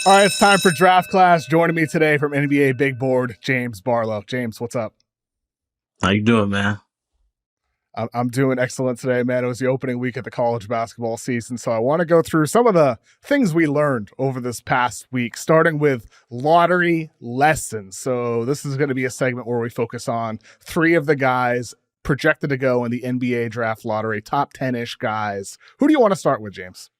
All right, it's time for draft class. Joining me today from NBA Big Board, James Barlowe. James, what's up? How you doing, man? I'm doing excellent today, man. It was the opening week of the college basketball season, so I want to go through some of the things we learned over this past week, starting with lottery lessons. So this is going to be a segment where we focus on three of the guys projected to go in the NBA draft lottery, top 10-ish guys. Who do you want to start with, James?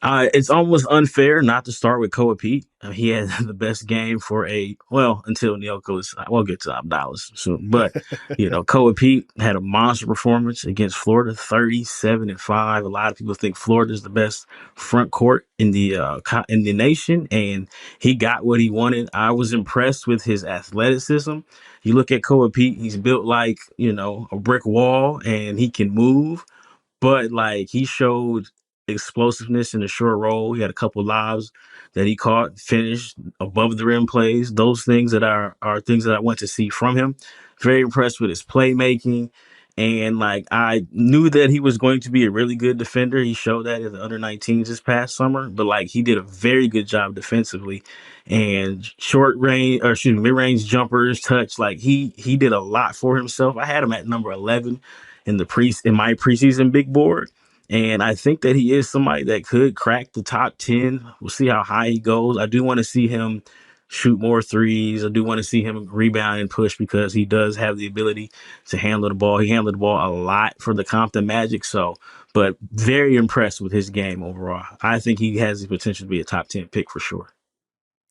It's almost unfair not to start with Koa Peat. He had the best game for until Neoklis. We'll get to Avdalas soon. But, Koa Peat had a monster performance against Florida, 37-5. A lot of people think Florida is the best front court in the nation, and he got what he wanted. I was impressed with his athleticism. You look at Koa Peat, he's built like, a brick wall, and he can move. But like he showed explosiveness in the short roll. He had a couple lobs that he caught, finished above the rim plays. Those things that are things that I want to see from him. Very impressed with his playmaking. And like I knew that he was going to be a really good defender. He showed that in the under 19s this past summer, but like he did a very good job defensively and short range or excuse me, mid range jumpers, touch. Like he did a lot for himself. I had him at number 11 in my preseason big board. And I think that he is somebody that could crack the top 10. We'll see how high he goes. I do want to see him shoot more threes. I do want to see him rebound and push because he does have the ability to handle the ball. He handled the ball a lot for the Compton Magic. But very impressed with his game overall. I think he has the potential to be a top 10 pick for sure.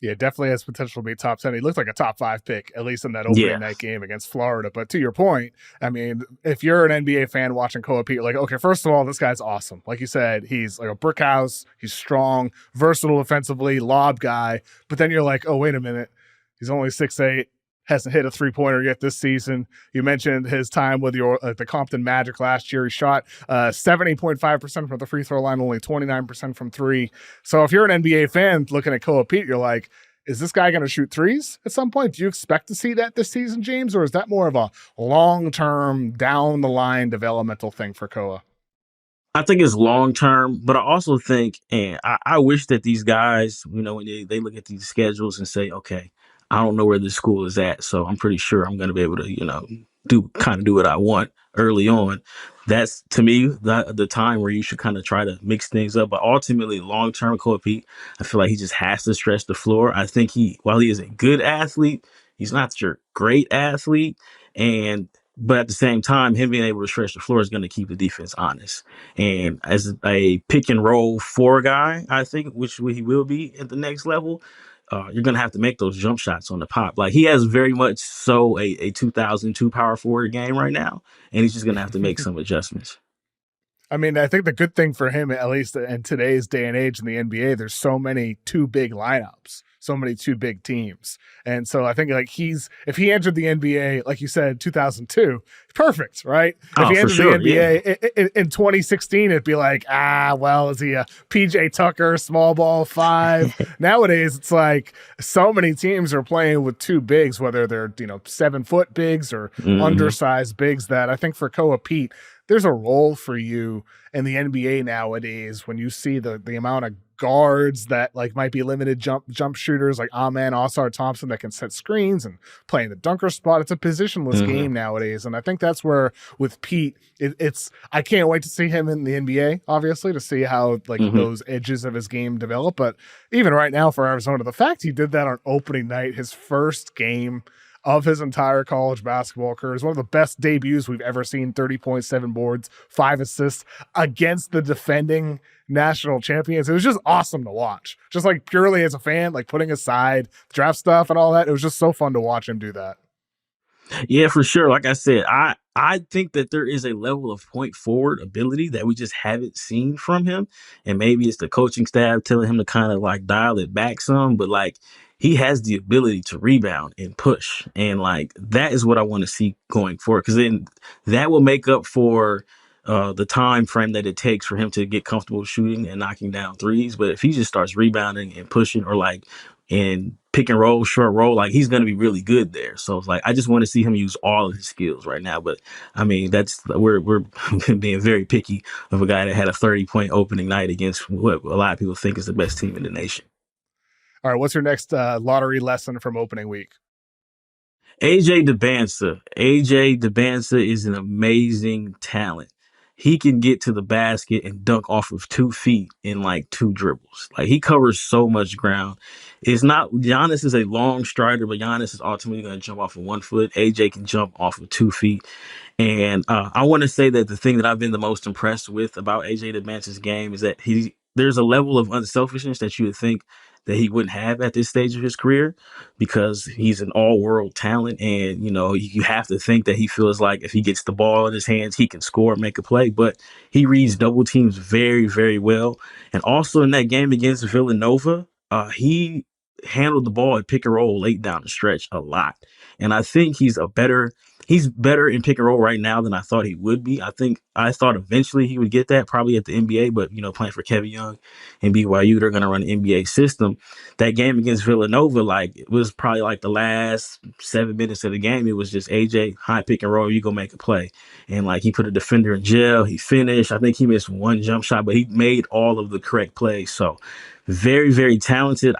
Yeah, definitely has potential to be top 10. He looked like a top 5 pick, at least in that opening Yeah. night game against Florida. But to your point, I mean, if you're an NBA fan watching Koa Peat, like, okay, first of all, this guy's awesome. Like you said, he's like a brick house. He's strong, versatile defensively, lob guy. But then you're like, oh, wait a minute. He's only 6'8", hasn't hit a three-pointer yet this season. You mentioned his time with the Compton Magic last year. He shot 70.5% from the free throw line, only 29% from three. So if you're an NBA fan looking at Koa Peat, you're like, is this guy going to shoot threes at some point? Do you expect to see that this season, James? Or is that more of a long-term, down-the-line developmental thing for Koa? I think it's long term, but I also think, and I wish that these guys, when they look at these schedules and say, okay, I don't know where this school is at, so I'm pretty sure I'm going to be able to, do what I want early on. That's to me the time where you should kind of try to mix things up. But ultimately, long term, Kobe Pete, I feel like he just has to stretch the floor. I think while he is a good athlete, he's not your great athlete, and but at the same time, him being able to stretch the floor is going to keep the defense honest. And as a pick and roll four guy, I think, which he will be at the next level, you're going to have to make those jump shots on the pop. Like he has very much so a 2002 power forward game right now, and he's just going to have to make some adjustments. I mean, I think the good thing for him, at least in today's day and age in the NBA, there's so many too big lineups, so many too big teams. And so I think like if he entered the NBA, like you said, 2002, perfect, right? If Oh, he for entered sure. the Yeah. NBA in 2016, it'd be like, well, is he a PJ Tucker, small ball five? Nowadays, it's like so many teams are playing with two bigs, whether they're, 7-foot bigs or Hmm. undersized bigs, that I think for Koa Pete, there's a role for you in the NBA nowadays when you see the amount of guards that like might be limited jump shooters like Amen, Osar Thompson that can set screens and play in the dunker spot. It's a positionless Hmm. game nowadays. And I think that's where with Pete, it's I can't wait to see him in the NBA, obviously, to see how like Hmm. those edges of his game develop. But even right now for Arizona, the fact he did that on opening night, his first game of his entire college basketball career. Is one of the best debuts we've ever seen. 30.7 boards, 5 assists against the defending national champions. It was just awesome to watch. Just like purely as a fan, like putting aside draft stuff and all that. It was just so fun to watch him do that. Yeah, for sure. Like I said, I think that there is a level of point forward ability that we just haven't seen from him, and maybe it's the coaching staff telling him to kind of like dial it back some. But like he has the ability to rebound and push, and like that is what I want to see going forward. Because then that will make up for the time frame that it takes for him to get comfortable shooting and knocking down threes. But if he just starts rebounding and pushing, or like in pick and roll, short roll, like he's going to be really good there. So it's like I just want to see him use all of his skills right now. But I mean, we're being very picky of a guy that had a 30-point opening night against what a lot of people think is the best team in the nation. All right, what's your next lottery lesson from opening week? AJ Dybantsa. AJ Dybantsa is an amazing talent. He can get to the basket and dunk off of 2 feet in like two dribbles. Like he covers so much ground. It's not Giannis is a long strider, but Giannis is ultimately going to jump off of 1 foot. AJ can jump off of 2 feet. And I want to say that the thing that I've been the most impressed with about AJ Dybantsa's game is that there's a level of unselfishness that you would think that he wouldn't have at this stage of his career because he's an all-world talent, and you have to think that he feels like if he gets the ball in his hands, he can score, make a play. But he reads double teams very, very well, and also in that game against Villanova, he handled the ball at pick and roll late down the stretch a lot, and I think he's better in pick and roll right now than I thought he would be. I thought eventually he would get that probably at the NBA, but playing for Kevin Young and BYU, they're going to run an NBA system. That game against Villanova, like it was probably like the last 7 minutes of the game. It was just AJ high pick and roll. You go make a play, and like he put a defender in jail. He finished. I think he missed one jump shot, but he made all of the correct plays. So very, very talented.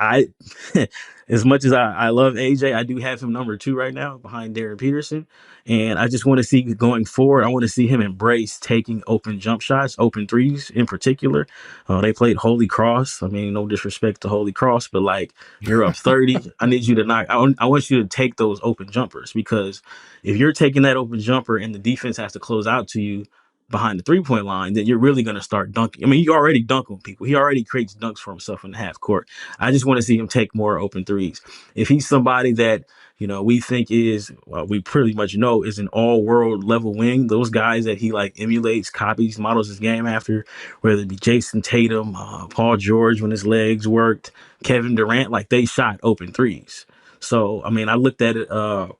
As much as I love AJ, I do have him number 2 right now behind Darren Peterson. And I just want to see going forward, I want to see him embrace taking open jump shots, open threes in particular. They played Holy Cross. I mean, no disrespect to Holy Cross, but like you're up 30. I need you to I want you to take those open jumpers, because if you're taking that open jumper and the defense has to close out to you behind the 3-point line, then you're really going to start dunking. I mean, you already dunk on people. He already creates dunks for himself in the half court. I just want to see him take more open threes. If he's somebody that we think we pretty much know is an all-world level wing. Those guys that he like emulates, copies, models his game after, whether it be Jason Tatum, Paul George when his legs worked, Kevin Durant, like they shot open threes. So, I mean, I looked at it.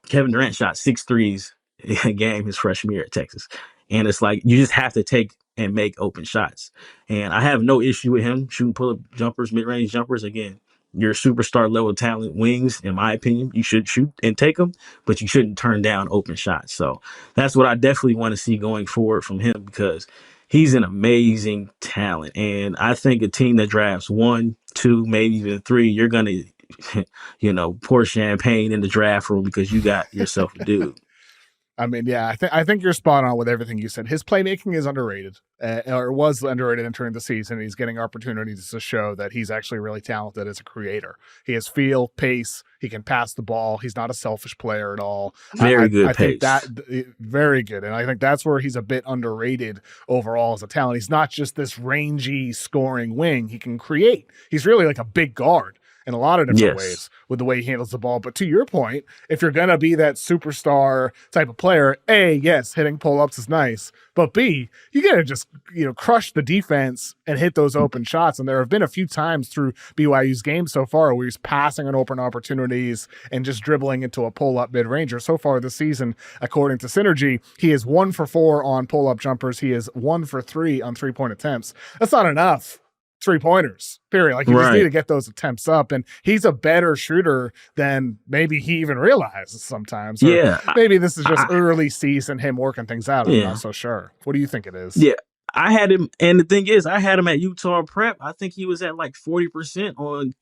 Kevin Durant shot 6 threes in a game his freshman year at Texas. And it's like you just have to take and make open shots. And I have no issue with him shooting pull-up jumpers, mid-range jumpers. Again, your superstar level talent wings, in my opinion, you should shoot and take them, but you shouldn't turn down open shots. So that's what I definitely want to see going forward from him, because he's an amazing talent. And I think a team that drafts 1, 2, maybe even 3, you're going to, pour champagne in the draft room because you got yourself a dude. I mean, yeah, I think you're spot on with everything you said. His playmaking is underrated, or was underrated entering the season. He's getting opportunities to show that he's actually really talented as a creator. He has feel, pace. He can pass the ball. He's not a selfish player at all. Very good I pace. think that very good, and I think that's where he's a bit underrated overall as a talent. He's not just this rangy scoring wing. He can create. He's really like a big guard in a lot of different ways with the way he handles the ball. But to your point, if you're going to be that superstar type of player, A, yes, hitting pull-ups is nice, but B, you got to just, crush the defense and hit those open shots. And there have been a few times through BYU's game so far where he's passing on open opportunities and just dribbling into a pull-up mid-ranger. So far this season, according to Synergy, he is 1 for 4 on pull-up jumpers. He is 1 for 3 on 3-point attempts. That's not enough 3-pointers, period. Like you just need to get those attempts up, and he's a better shooter than maybe he even realizes sometimes. Or maybe this is just early season, him working things out. I'm not so sure. What do you think it is? Yeah, I had him, and the thing is, I had him at Utah Prep. I think he was at like 40% on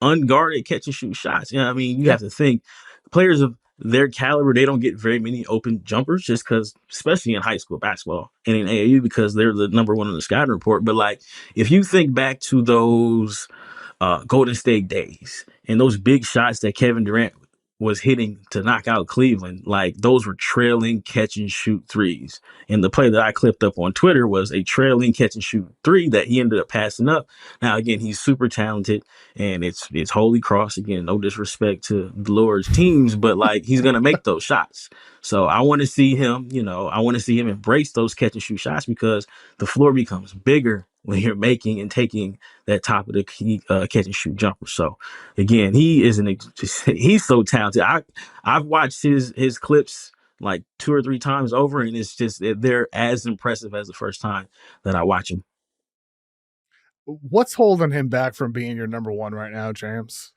unguarded catch and shoot shots. I mean, you have to think players of their caliber, they don't get very many open jumpers just because, especially in high school basketball and in AAU, because they're the number 1 on the scouting report. But like, if you think back to those Golden State days and those big shots that Kevin Durant was hitting to knock out Cleveland, like those were trailing catch and shoot threes. And the play that I clipped up on Twitter was a trailing catch and shoot 3 that he ended up passing up. Now, again, he's super talented, and it's Holy Cross. Again, no disrespect to the Lord's teams, but like he's going to make those shots. So I want to see him, I want to see him embrace those catch and shoot shots, because the floor becomes bigger when you're making and taking that top of the key, catch and shoot jumper. So again, he's so talented. I've watched his clips like 2 or 3 times over, and it's just they're as impressive as the first time that I watch him. What's holding him back from being your number 1 right now, James?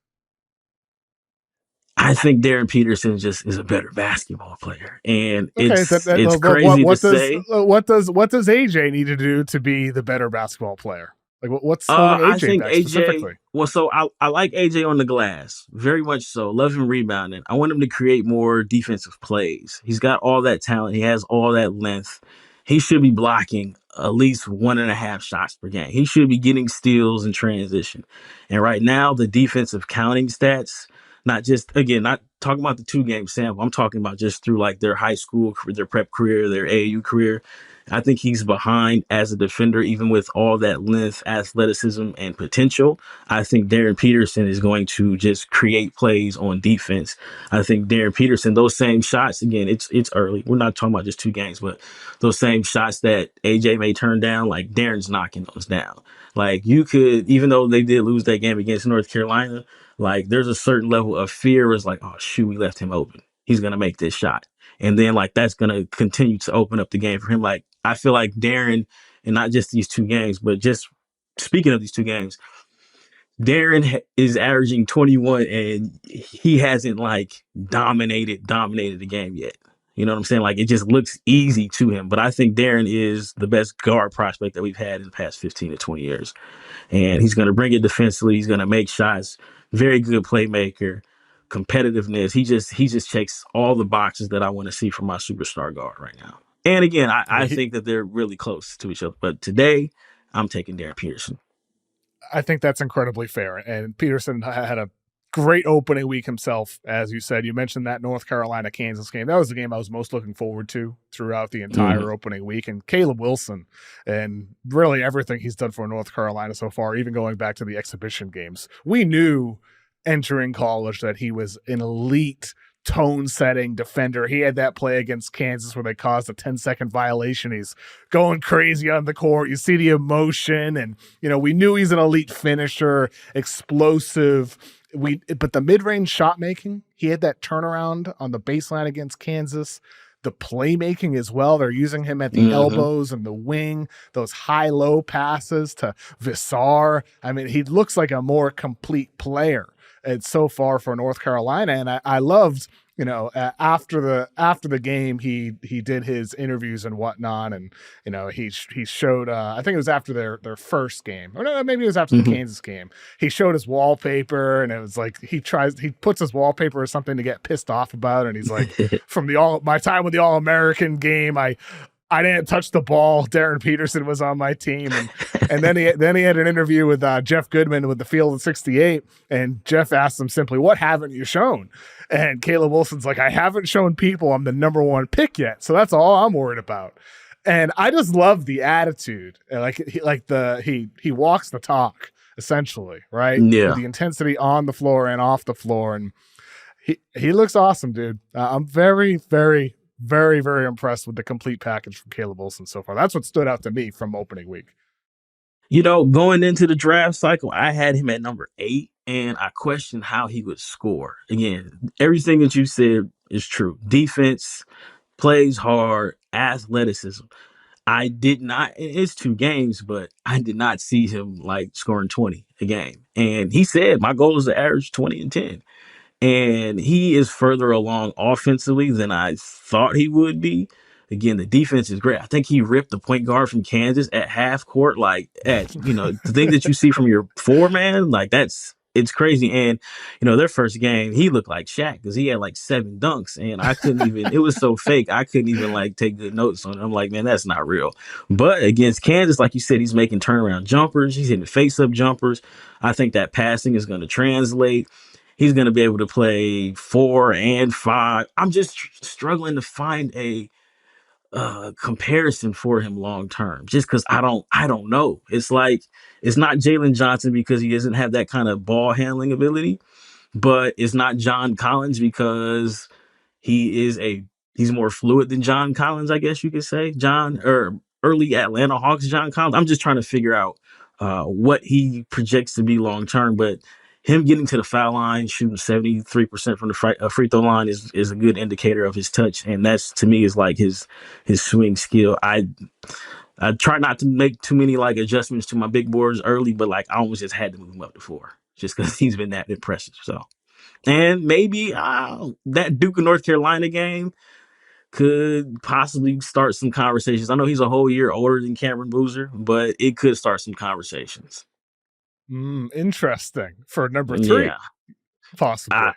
I think Darren Peterson just is a better basketball player, and it's crazy to say. What does AJ need to do to be the better basketball player? Like, what's holding I AJ think back AJ. specifically? Well, so I like AJ on the glass very much. So love him rebounding. I want him to create more defensive plays. He's got all that talent. He has all that length. He should be blocking at least 1.5 shots per game. He should be getting steals in transition. And right now, the defensive counting stats, not just again, not talking about the 2 game sample. I'm talking about just through like their high school, their prep career, their AAU career. I think he's behind as a defender, even with all that length, athleticism, and potential. I think Darren Peterson is going to just create plays on defense. I think Darren Peterson, those same shots, again, it's early. We're not talking about just 2 games, but those same shots that AJ may turn down, like Darren's knocking those down. Like you could, even though they did lose that game against North Carolina, like there's a certain level of fear. It's like, oh shoot, we left him open. He's gonna make this shot. And then like that's gonna continue to open up the game for him. Like I feel like Darren, and not just these 2 games, but just speaking of these 2 games, Darren is averaging 21, and he hasn't like dominated the game yet. You know what I'm saying? Like it just looks easy to him. But I think Darren is the best guard prospect that we've had in the past 15 to 20 years. And he's going to bring it defensively. He's going to make shots. Very good playmaker, competitiveness. He just checks all the boxes that I want to see from my superstar guard right now. And again, Yeah, I think that they're really close to each other. But today, I'm taking Darren Peterson. I think that's incredibly fair. And Peterson had a great opening week himself, as you said. You mentioned that North Carolina Kansas game. That was the game I was most looking forward to throughout the Mm-hmm. entire opening week. And Caleb Wilson and really everything he's done for North Carolina so far, even going back to the exhibition games. We knew entering college that he was an elite tone setting defender. He had that play against Kansas where they caused a 10-second violation. He's going crazy on the court. You see the emotion, and we knew he's an elite finisher, explosive. But the mid-range shot making, he had that turnaround on the baseline against Kansas. The playmaking as well. They're using him at the Mm-hmm. elbows and the wing, those high-low passes to Visar. I mean, he looks like a more complete player. It's so far for North Carolina, and I loved, after the game, he did his interviews and whatnot, and he showed. I think it was after their first game, or no, maybe it was after the Mm-hmm. Kansas game. He showed his wallpaper, and it was like he puts his wallpaper as something to get pissed off about, and he's like, from my time with the All American game, I didn't touch the ball. Darren Peterson was on my team, and then he had an interview with Jeff Goodman with the Field of 68, and Jeff asked him simply, "What haven't you shown?" And Caleb Wilson's like, "I haven't shown people I'm the #1 pick yet, so that's all I'm worried about." And I just love the attitude, he walks the talk essentially, right, with Yeah. the intensity on the floor and off the floor, and he looks awesome, dude. I'm very, very, very, very impressed with the complete package from Caleb Wilson so far. That's what stood out to me from opening week. Going into the draft cycle, I had him at number 8, and I questioned how he would score. Again, everything that you said is true. Defense, plays hard, athleticism. I did not, it's 2 games, but I did not see him like scoring 20 a game. And he said, my goal is to average 20 and 10. And he is further along offensively than I thought he would be. Again, the defense is great. I think he ripped the point guard from Kansas at half court. Like the thing that you see from your 4 man, like it's crazy. And their first game, he looked like Shaq because he had like 7 dunks, and I couldn't even. It was so fake. I couldn't even like take good notes on it. I'm like, man, that's not real. But against Kansas, like you said, he's making turnaround jumpers. He's hitting face-up jumpers. I think that passing is going to translate. He's going to be able to play 4 and 5. I'm just struggling to find a comparison for him long term, just because I don't know. It's like it's not Jalen Johnson because he doesn't have that kind of ball handling ability, but it's not John Collins because he is a he's more fluid than John Collins, I guess you could say. John or early Atlanta Hawks John Collins. I'm just trying to figure out what he projects to be long term, but him getting to the foul line, shooting 73% from the free throw line is a good indicator of his touch, and that's to me is like his swing skill. I try not to make too many like adjustments to my big boards early, but like I almost just had to move him up to 4 just because he's been that impressive. So and maybe that Duke and North Carolina game could possibly start some conversations. I know he's a whole year older than Cameron Boozer, but it could start some conversations. Interesting. For number 3, Yeah. possibly. I,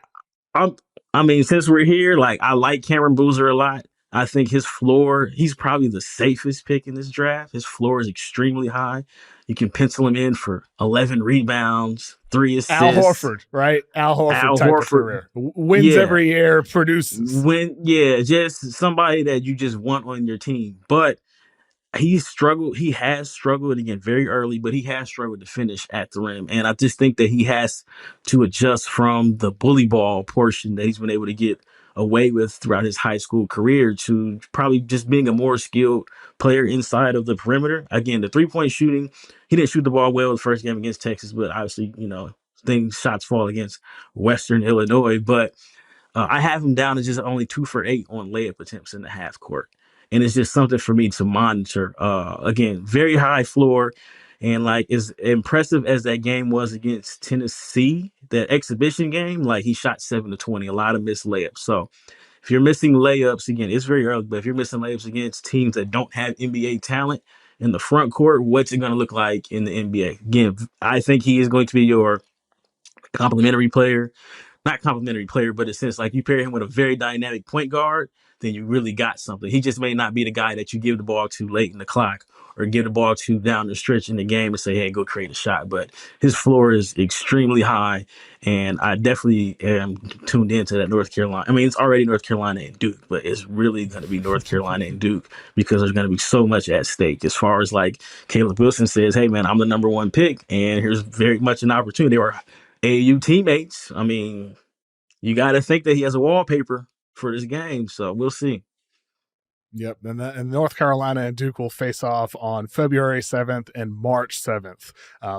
I'm, I mean, since we're here, like I like Cameron Boozer a lot. I think his floor, he's probably the safest pick in this draft. His floor is extremely high. You can pencil him in for 11 rebounds, 3 Al assists. Horford, right? Al Horford Al type of Horford, career. Wins yeah, every year, produces. just somebody that you just want on your team. But he has struggled again very early, but he has struggled to finish at the rim. And I just think that he has to adjust from the bully ball portion that he's been able to get away with throughout his high school career to probably just being a more skilled player inside of the perimeter. Again, the 3-point shooting, he didn't shoot the ball well the first game against Texas, but obviously, shots fall against Western Illinois. But I have him down as just only 2 for 8 on layup attempts in the half court. And it's just something for me to monitor. Again, very high floor. And like as impressive as that game was against Tennessee, that exhibition game, like he shot 7 to 20, a lot of missed layups. So if you're missing layups, again, it's very early, but if you're missing layups against teams that don't have NBA talent in the front court, what's it going to look like in the NBA? Again, I think he is going to be your complimentary player, not complimentary player, but in a sense, like you pair him with a very dynamic point guard, then you really got something. He just may not be the guy that you give the ball to late in the clock or give the ball to down the stretch in the game and say, hey, go create a shot. But his floor is extremely high, and I definitely am tuned into that North Carolina. I mean, it's already North Carolina and Duke, but it's really going to be North Carolina and Duke because there's going to be so much at stake as far as like Caleb Wilson says, hey, man, I'm the #1 pick, and here's very much an opportunity. They were AU teammates. I mean, you got to think that he has a wallpaper for this game, so we'll see. Yep, and North Carolina and Duke will face off on February 7th and March 7th.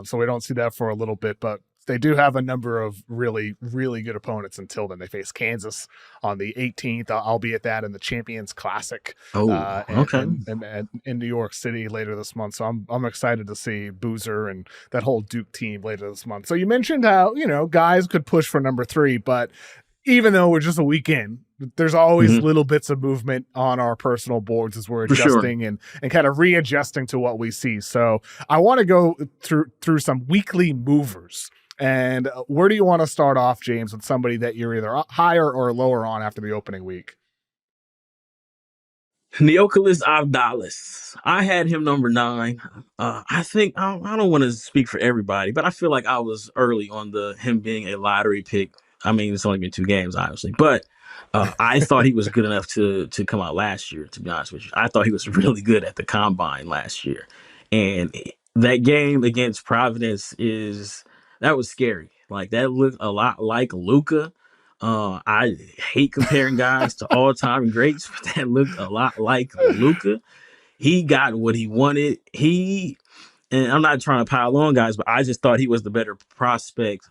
So we don't see that for a little bit, but they do have a number of really, really good opponents until then. They face Kansas on the 18th. I'll be at that in the Champions Classic, Oh, okay. and in New York City later this month. So I'm excited to see Boozer and that whole Duke team later this month. So you mentioned how guys could push for number 3, but even though we're just a week in, there's always little bits of movement on our personal boards as we're adjusting and kind of readjusting to what we see. So I want to go through some weekly movers. And where do you want to start off, James, with somebody that you're either higher or lower on after the opening week? Neoklis Avdalas. I had him #9. I think I don't want to speak for everybody, but I feel like I was early on the him being a lottery pick. I mean, it's only been 2 games, obviously, but I thought he was good enough to come out last year. To be honest with you, I thought he was really good at the combine last year, and that game against Providence that was scary. Like that looked a lot like Luka. I hate comparing guys to all-time greats, but that looked a lot like Luka. He got what he wanted. And I'm not trying to pile on guys, but I just thought he was the better prospect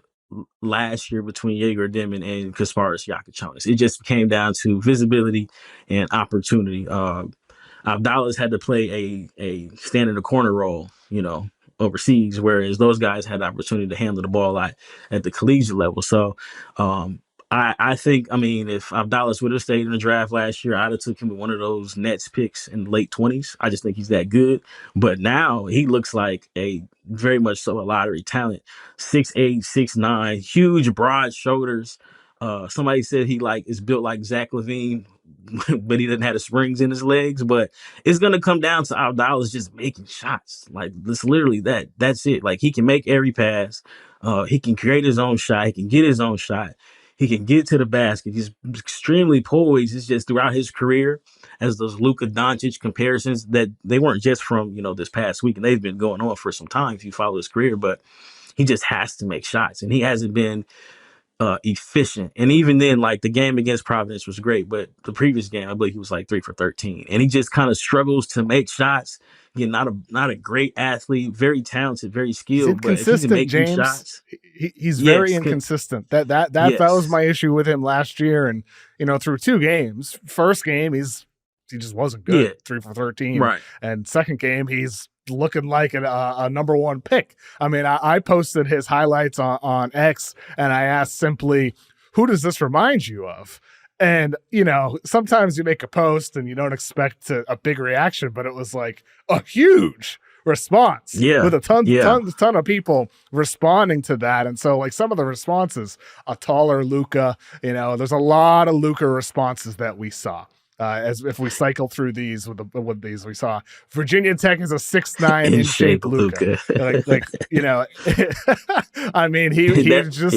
last year between Jaeger Demon and Kasparis Yakachonis. It just came down to visibility and opportunity. Avdalas had to play a stand in the corner role, overseas, whereas those guys had the opportunity to handle the ball at the collegiate level. So I think, I mean, if Avdalas would have stayed in the draft last year, I'd have took him with one of those Nets picks in the late 20s. I just think he's that good. But now he looks like a very much so a lottery talent. 6'8", 6'9", huge, broad shoulders. Somebody said he is built like Zach LaVine, but he doesn't have the springs in his legs. But it's gonna come down to Avdalas just making shots. Like it's literally that. That's it. Like he can make every pass. He can create his own shot. He can get his own shot. He can get to the basket. He's extremely poised. It's just throughout his career, as those Luka Doncic comparisons that they weren't just from this past week, and they've been going on for some time if you follow his career. But he just has to make shots, and he hasn't been efficient. And even then, like the game against Providence was great, but the previous game, I believe he was like 3 for 13, and he just kind of struggles to make shots. Again, not a great athlete, very talented, very He's skilled, but if he can inconsistent, make you James. shots, He's very yes, inconsistent. That was yes, my issue with him last year. And through 2 games, first game he just wasn't yeah, good, 3 for 13, right. and second game he's looking like a #1 pick. I mean, I posted his highlights on X, and I asked simply, "Who does this remind you of?" And, sometimes you make a post and you don't expect a big reaction, but it was like a huge response with a ton of people responding to that. And so like some of the responses, a taller Luka, there's a lot of Luka responses that we saw. As if we cycle through these with these, we saw Virginia Tech is a 6'9" in shape Luka. I mean, he just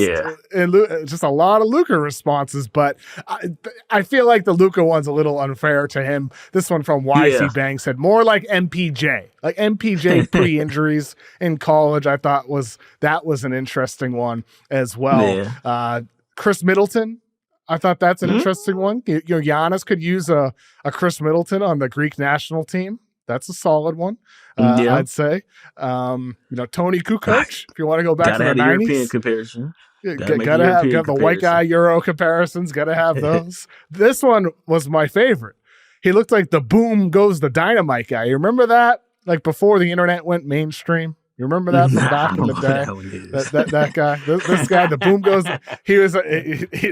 a lot of Luka responses, but I feel like the Luka one's a little unfair to him. This one from YC Banks said more like MPJ, pre-injuries in college. I thought that was an interesting one as well. Chris Middleton, I thought that's an interesting one. Giannis could use a Chris Middleton on the Greek national team. That's a solid one, I'd say. Tony Kukoc, if you want to go back to the 90s. European comparison. Gotta have the white guy Euro comparisons. Gotta have those. This one was my favorite. He looked like the boom goes the dynamite guy. You remember that? Like before the internet went mainstream. You remember that from back in the day? That guy, this guy, the boom goes. He was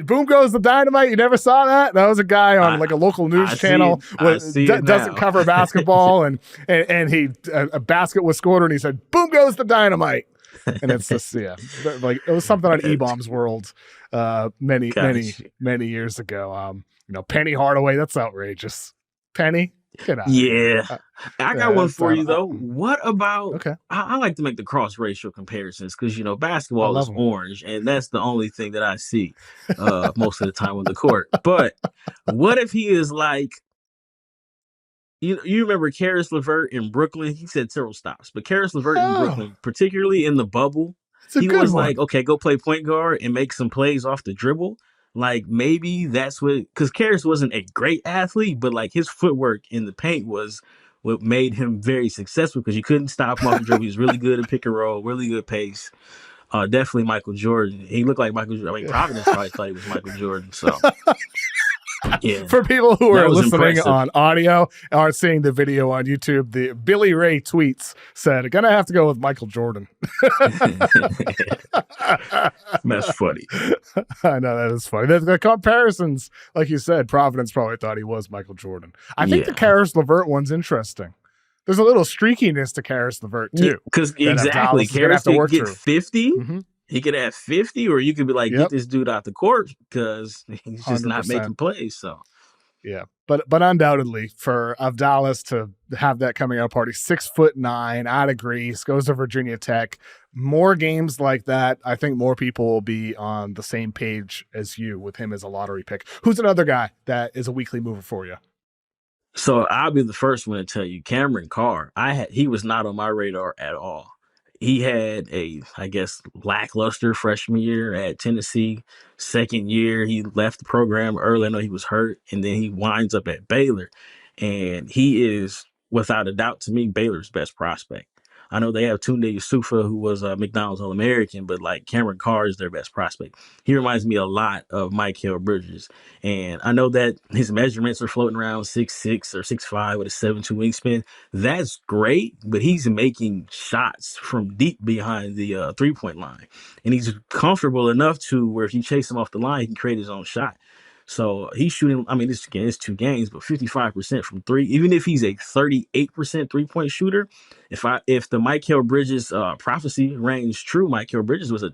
boom goes the dynamite. You never saw that? That was a guy on like a local news channel doesn't cover basketball, and he a basket was scored and he said, "Boom goes the dynamite." And it's just like it was something on E-Bomb's World many years ago. Penny Hardaway, that's outrageous. Penny. I got one for you though. What about? Okay, I like to make the cross racial comparisons because basketball is orange, and that's the only thing that I see most of the time on the court. But what if he is like? You remember Karis LeVert in Brooklyn? He said several stops, but Karis LeVert in Brooklyn, particularly in the bubble, he was like, okay, go play point guard and make some plays off the dribble. Like maybe that's because Karis wasn't a great athlete, but like his footwork in the paint was what made him very successful because you couldn't stop him off the dribble. He was really good at pick and roll, really good pace. Definitely Michael Jordan. He looked like Michael Jordan. I mean, Providence probably thought he was Michael Jordan. So. Yeah. For people who are listening on audio and aren't seeing the video on YouTube, the Billy Ray tweets said, "Gonna have to go with Michael Jordan." That's funny. I know that is funny. The comparisons, like you said, Providence probably thought he was Michael Jordan. I think the Karis LeVert one's interesting. There's a little streakiness to Karis LeVert too, because exactly, Karis could get 50. Mm-hmm. He could have 50, or you could be like, get this dude out the court because he's just 100%. Not making plays. So, yeah, but undoubtedly for Avdalas to have that coming out party, 6'9", out of Greece, goes to Virginia Tech. More games like that, I think more people will be on the same page as you with him as a lottery pick. Who's another guy that is a weekly mover for you? So I'll be the first one to tell you, Cameron Carr. He was not on my radar at all. He had lackluster freshman year at Tennessee. Second year, he left the program early. I know he was hurt, and then he winds up at Baylor. And he is, without a doubt, to me, Baylor's best prospect. I know they have Tunde Yusufa, who was a McDonald's All-American, but like Cameron Carr is their best prospect. He reminds me a lot of Mikal Bridges. And I know that his measurements are floating around 6'6" or 6'5" with a 7'2" wingspan. That's great, but he's making shots from deep behind the three-point line. And he's comfortable enough to where if you chase him off the line, he can create his own shot. So he's shooting, it's 2 games, but 55% from three. Even if he's a 38% three-point shooter, if the Mikal Bridges prophecy rings true, Mikal Bridges was a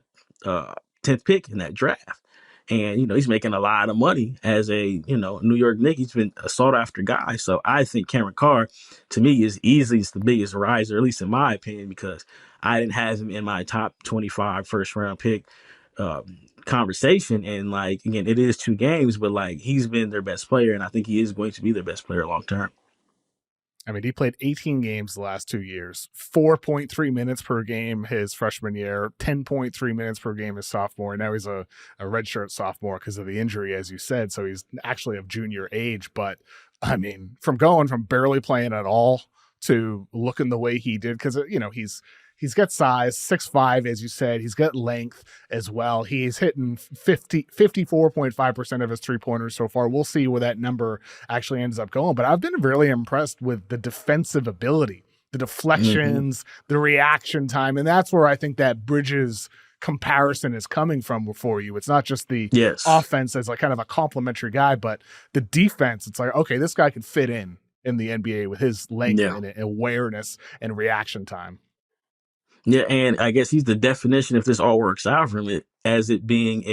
10th pick in that draft. And, he's making a lot of money as a, New York Knick. He's been a sought-after guy. So I think Cameron Carr, to me, is easily the biggest riser, at least in my opinion, because I didn't have him in my top 25 first-round pick conversation. And like, again, it is 2 games, but like he's been their best player, and I think he is going to be their best player long term. I mean, he played 18 games the last 2 years, 4.3 minutes per game his freshman year, 10.3 minutes per game his sophomore. And now he's a redshirt sophomore because of the injury, as you said. So he's actually of junior age. But I mean, from barely playing at all to looking the way he did, because, he's got size, 6'5", as you said. He's got length as well. He's hitting 54.5% of his three-pointers so far. We'll see where that number actually ends up going. But I've been really impressed with the defensive ability, the deflections, the reaction time. And that's where I think that Bridges comparison is coming from for you. It's not just the Yes. offense as like kind of a complimentary guy, but the defense. It's like, okay, this guy can fit in the NBA with his length Yeah. and awareness and reaction time. Yeah, and I guess he's the definition, if this all works out for him, as it being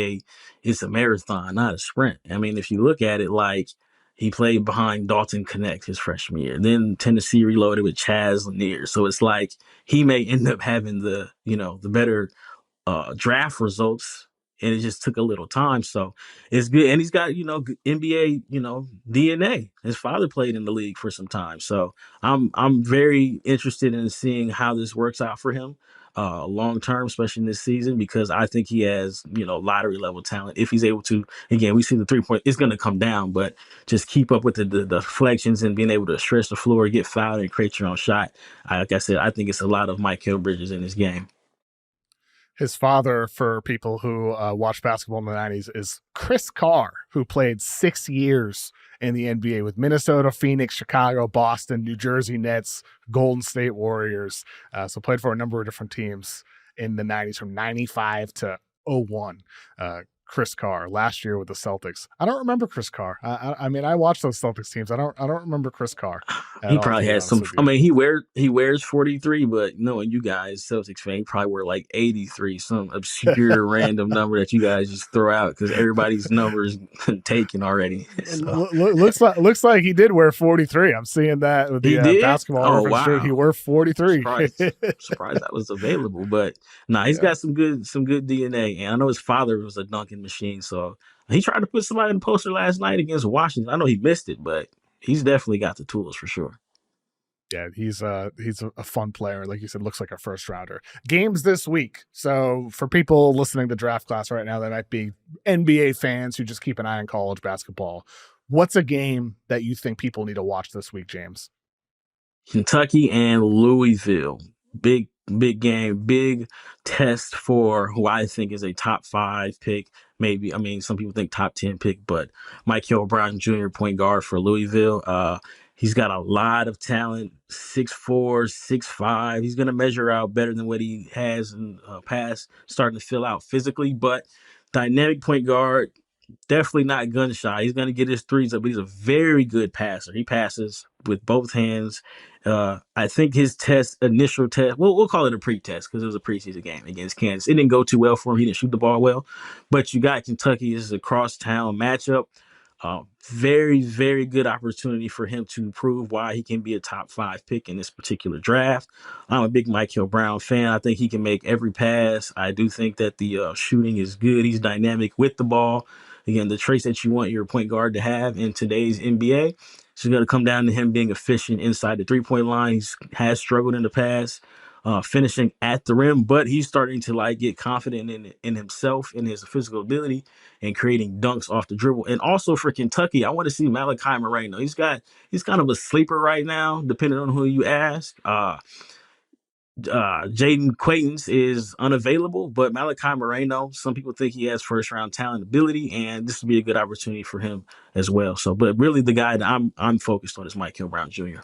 it's a marathon, not a sprint. I mean, if you look at it, like he played behind Dalton Connect his freshman year, then Tennessee reloaded with Chaz Lanier. So it's like he may end up having the better draft results, and it just took a little time. So it's good, and he's got NBA DNA. His father played in the league for some time, so I'm very interested in seeing how this works out for him long term, especially in this season, because I think he has lottery level talent if he's able to. Again, we see the 3 point; it's going to come down, but just keep up with the deflections and being able to stretch the floor, get fouled, and create your own shot. Like I said, I think it's a lot of Mikal Bridges in this game. His father, for people who watch basketball in the 90s, is Chris Carr, who played 6 years in the NBA with Minnesota, Phoenix, Chicago, Boston, New Jersey Nets, Golden State Warriors. So played for a number of different teams in the 90s from 95 to 01. Chris Carr last year with the Celtics. I don't remember Chris Carr. I mean, I watched those Celtics teams. I don't remember Chris Carr at He all, to probably be has honest some. with I you. mean, he wears 43, but knowing you guys, Celtics fan, he probably wear like 83, some obscure random number that you guys just throw out because everybody's number is taken already. So looks like he did wear 43. I'm seeing that with he the did. basketball Oh reference shirt. He wow, wore 43. surprised that was available. But nah, he's Yeah. got some good DNA, and I know his father was a dunking machine, so he tried to put somebody in the poster last night against Washington. I know he missed it, but he's definitely got the tools for sure. Yeah, he's a fun player. Like you said, looks like a first rounder. Games this week. So for people listening to draft class right now, that might be NBA fans who just keep an eye on college basketball. What's a game that you think people need to watch this week, James? Kentucky and Louisville. Big game, big test for who I think is a top 5 pick. Maybe, I mean, some people think top 10 pick, but Michael Brown Jr., point guard for Louisville. He's got a lot of talent, 6'4", 6'5". He's going to measure out better than what he has in past, starting to fill out physically, but dynamic point guard, definitely not gun shy. He's going to get his threes up, but he's a very good passer. He passes with both hands. I think his initial test, we'll call it a pre-test because it was a preseason game against Kansas. It didn't go too well for him. He didn't shoot the ball well, but you got Kentucky. This is a cross-town matchup. Very, very good opportunity for him to prove why he can be a top 5 pick in this particular draft. I'm a big Michael Brown fan. I think he can make every pass. I do think that the shooting is good. He's dynamic with the ball. Again, the traits that you want your point guard to have in today's NBA. It's going to come down to him being efficient inside the 3-point line. He has struggled in the past, finishing at the rim, but he's starting to like get confident in himself, in his physical ability, and creating dunks off the dribble. And also for Kentucky, I want to see Malachi Moreno. He's kind of a sleeper right now, depending on who you ask. Jaden Quaintance is unavailable, but Malachi Moreno, some people think he has first round talent ability, and this would be a good opportunity for him as well. So, but really, the guy that I'm focused on is Michael Brown Jr.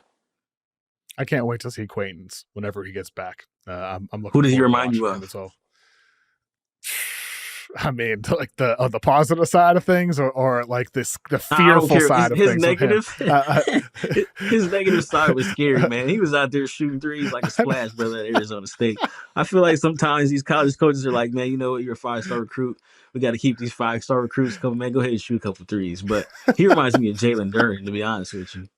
I can't wait to see Quaintance whenever he gets back. I'm Who looking does he forward to remind you watching him of? as well. I mean, like the positive side of things, or like the I don't fearful care. side of His things with him. negative, his negative side was scary, man. He was out there shooting threes like a splash brother at Arizona State. I feel like sometimes these college coaches are like, man, you know what? You're a 5-star recruit. We got to keep these 5-star recruits coming. Man, go ahead and shoot a couple threes. But he reminds me of Jalen Duren, to be honest with you.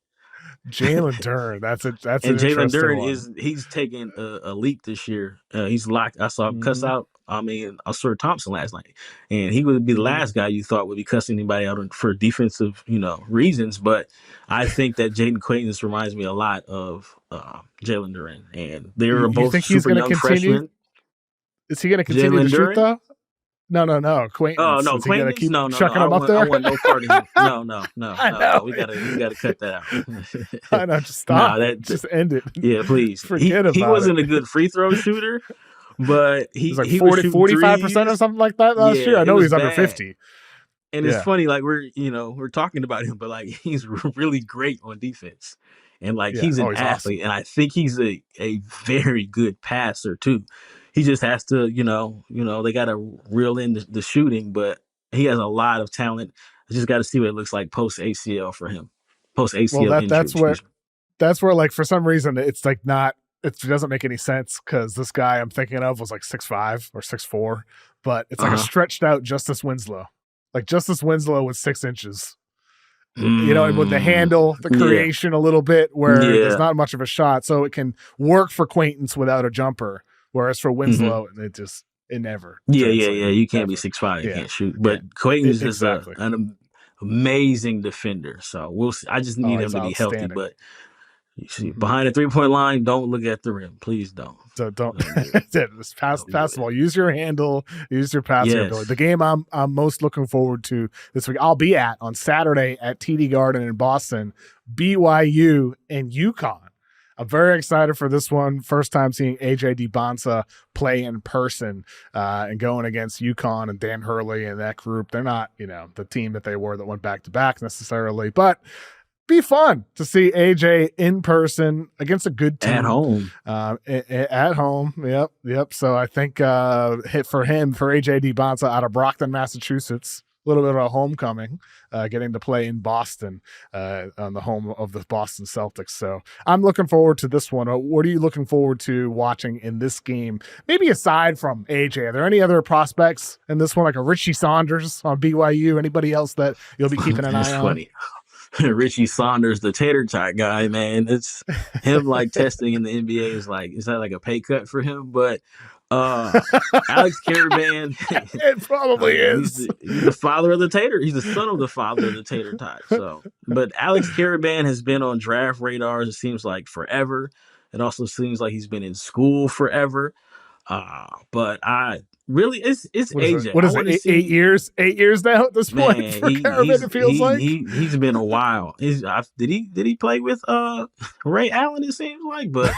Jalen Duren, that's an And Jalen interesting Duren one. he's taking a leap this year. He's locked. I saw him cuss Mm-hmm. out. I mean, I saw Thompson last night, and he would be the Mm-hmm. last guy you thought would be cussing anybody out for defensive, reasons. But I think that Jaden Quaintance reminds me a lot of Jalen Duren, and they're You both think he's super going to young continue? freshmen. Is he going to continue to Jalen shoot Duren. though? No. Oh Acquaintance. no, Is he going to Quaintance? keep No. chucking him up I there? want no part of him. No. I know. We gotta cut that I out. know. Just nah, stop. Just end it. yeah, please. Forget He about it. wasn't a good free throw shooter, but It was like he was 40, shooting 45% or threes. something like that last Yeah, year. I it know was he's under bad. 50. And it's Yeah. funny, like we're talking about him, but like he's really great on defense, and like Yeah. he's an Oh, he's awesome. athlete, and I think he's a very good passer too. He just has to, they got to reel in the shooting, but he has a lot of talent. I just got to see what it looks like post ACL for him, post Well, ACL injury. Excuse me. that's where like for some reason it's like not it doesn't make any sense because this guy I'm thinking of was like 6'5" or 6'4", but it's like a stretched out Justice Winslow. Like Justice Winslow was 6 inches. And with the handle, the Yeah. creation a little bit where there's Yeah. not much of a shot, so it can work for Quaintance without a jumper. Whereas for Winslow, it never Yeah. translated. You can't be Ever. 6'5", you Yeah, can't shoot. yeah, But Quaintance is exactly. an amazing defender. So we'll see. I just Oh, need him he's to be healthy. outstanding. But you see, behind the 3-point line, don't look at the rim. Please don't. So don't do just pass the ball. Use your handle. Use your passing ability. The game I'm most looking forward to this week, I'll be at on Saturday at TD Garden in Boston, BYU and UConn. I'm very excited for this one. First time seeing AJ Dybantsa play in person and going against UConn and Dan Hurley and that group. They're not, the team that they were that went back to back necessarily, but be fun to see AJ in person against a good team at home. At home, yep. So I think hit for AJ Dybantsa out of Brockton, Massachusetts. A little bit of a homecoming, getting to play in Boston on the home of the Boston Celtics. So I'm looking forward to this one. What are you looking forward to watching in this game? Maybe aside from AJ, are there any other prospects in this one, like a Richie Saunders on BYU? Anybody else that you'll be keeping an eye on? Funny. Richie Saunders, the tater tot guy, man. It's him like testing in the NBA is that like a pay cut for him? But Alex Caravan, it probably is. He's the father of the tater. He's the son of the father of the tater tot. So, but Alex Caravan has been on draft radars. It seems like forever. It also seems like he's been in school forever. But it's AJ. What is it? 8 years? 8 years now at this point for Caravan, it feels like he's been a while. Did he play with Ray Allen? It seems like, but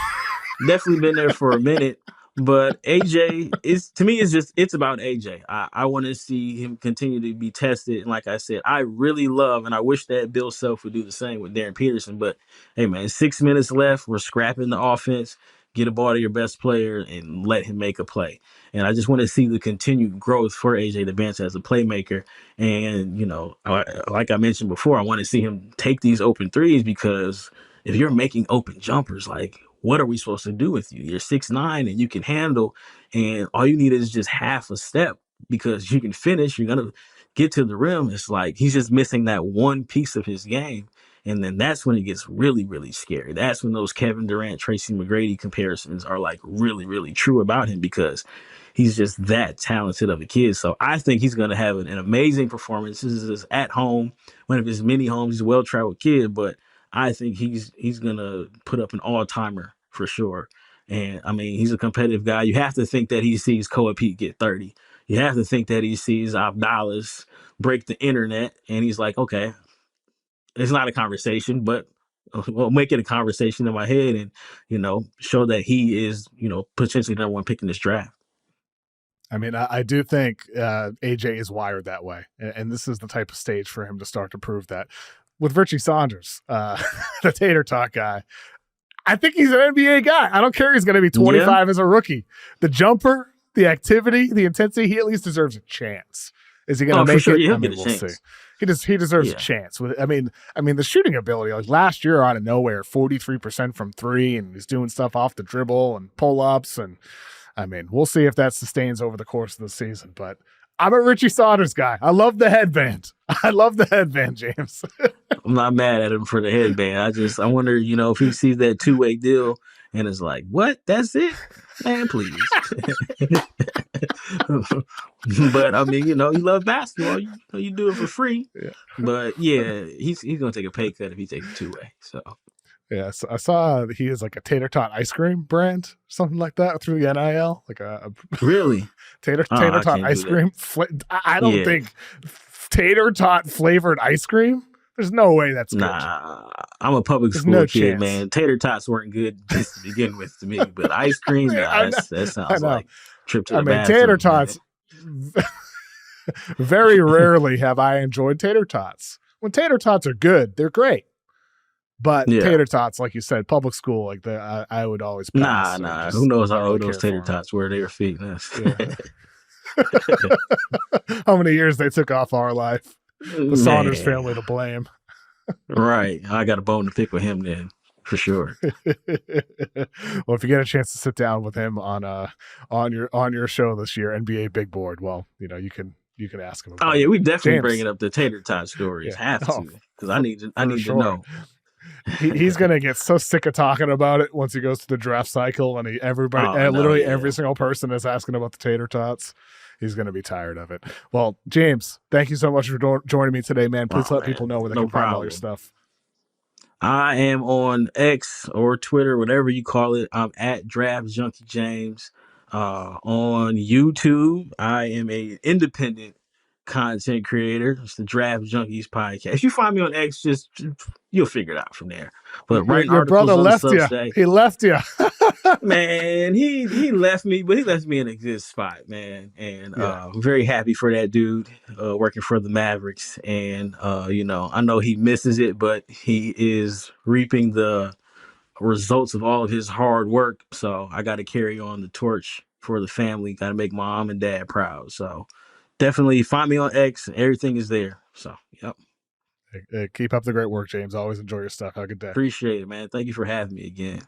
definitely been there for a minute. But AJ it's about AJ. I want to see him continue to be tested. And like I said, I really love, and I wish that Bill Self would do the same with Darren Peterson. But hey, man, 6 minutes left. We're scrapping the offense. Get a ball to your best player and let him make a play. And I just want to see the continued growth for AJ Dybantsa as a playmaker. And, like I mentioned before, I want to see him take these open threes because if you're making open jumpers, like, what are we supposed to do with you? You're 6'9" and you can handle, and all you need is just half a step because you can finish. You're going to get to the rim. It's like he's just missing that one piece of his game. And then that's when it gets really, really scary. That's when those Kevin Durant, Tracy McGrady comparisons are like really, really true about him because he's just that talented of a kid. So I think he's going to have an amazing performance. This is at home, one of his many homes. He's a well-traveled kid, but I think he's going to put up an all-timer for sure. And, I mean, he's a competitive guy. You have to think that he sees Koa Peat get 30. You have to think that he sees Avdalas break the internet, and he's like, okay, it's not a conversation, but we'll make it a conversation in my head and, show that he is, potentially number one pick in this draft. I mean, I do think AJ is wired that way. And this is the type of stage for him to start to prove that. With Richie Saunders, the tater tot guy, I think he's an NBA guy. I don't care. He's going to be 25 as a rookie. The jumper, the activity, the intensity, he at least deserves a chance. Is he going to make it? Yeah, I mean, we'll see. He deserves a chance. I mean, the shooting ability, like last year out of nowhere, 43% from three, and he's doing stuff off the dribble and pull-ups. And I mean, we'll see if that sustains over the course of the season. But I'm a Richie Saunders guy. I love the headband. James. I'm not mad at him for the headband. I wonder, if he sees that two-way deal and is like, what? That's it? Man, please. But I mean, you love basketball. You do it for free. Yeah. But yeah, he's gonna take a pay cut if he takes a two-way. So yeah, so I saw he is like a tater tot ice cream brand, something like that through the NIL. Like a really tater tot ice cream. I don't think tater tot flavored ice cream. There's no way that's good. Nah, I'm a public school kid, man. Tater tots weren't good just to begin with to me, but ice cream, that sounds like trip to the bathroom. Tater tots. Very rarely have I enjoyed tater tots. When tater tots are good, they're great. But Yeah. tater tots, like you said, public school, like I would always pass or Nah. Who just knows not how really old those care tater for them. tots were? They were feeding us. Yeah. How many years they took off our life. The Saunders Man. family to blame. Right. I got a bone to pick with him then, for sure. Well, if you get a chance to sit down with him on your show this year, NBA Big Board, well, you can ask him Oh about yeah, it. we definitely James, bringing up the tater tot stories. yeah, Have oh, to, because I need to. I for need to sure. know. He's gonna get so sick of talking about it once he goes to the draft cycle, and everybody, Oh no, literally yeah. every single person is asking about the tater tots. He's gonna be tired of it. Well, James, thank you so much for joining me today, man. Please Oh let people man, know where they no can find all your problem. stuff. I am on X or Twitter, whatever you call it. I'm at Draft Junkie James. On YouTube, I am a independent content creator. It's the Draft Junkies podcast. If you find me on X, just you'll figure it out from there. But writing Your brother articles on the left you. Substack, He left you. man, he left me, but he left me in a good spot, man. And Yeah. I'm very happy for that dude working for the Mavericks. And I know he misses it, but he is reaping the results of all of his hard work. So I got to carry on the torch for the family. Got to make mom and dad proud. So definitely find me on X. Everything is there. So yep. Keep up the great work, James. Always enjoy your stuff. Have a good day. Appreciate it, man. Thank you for having me again.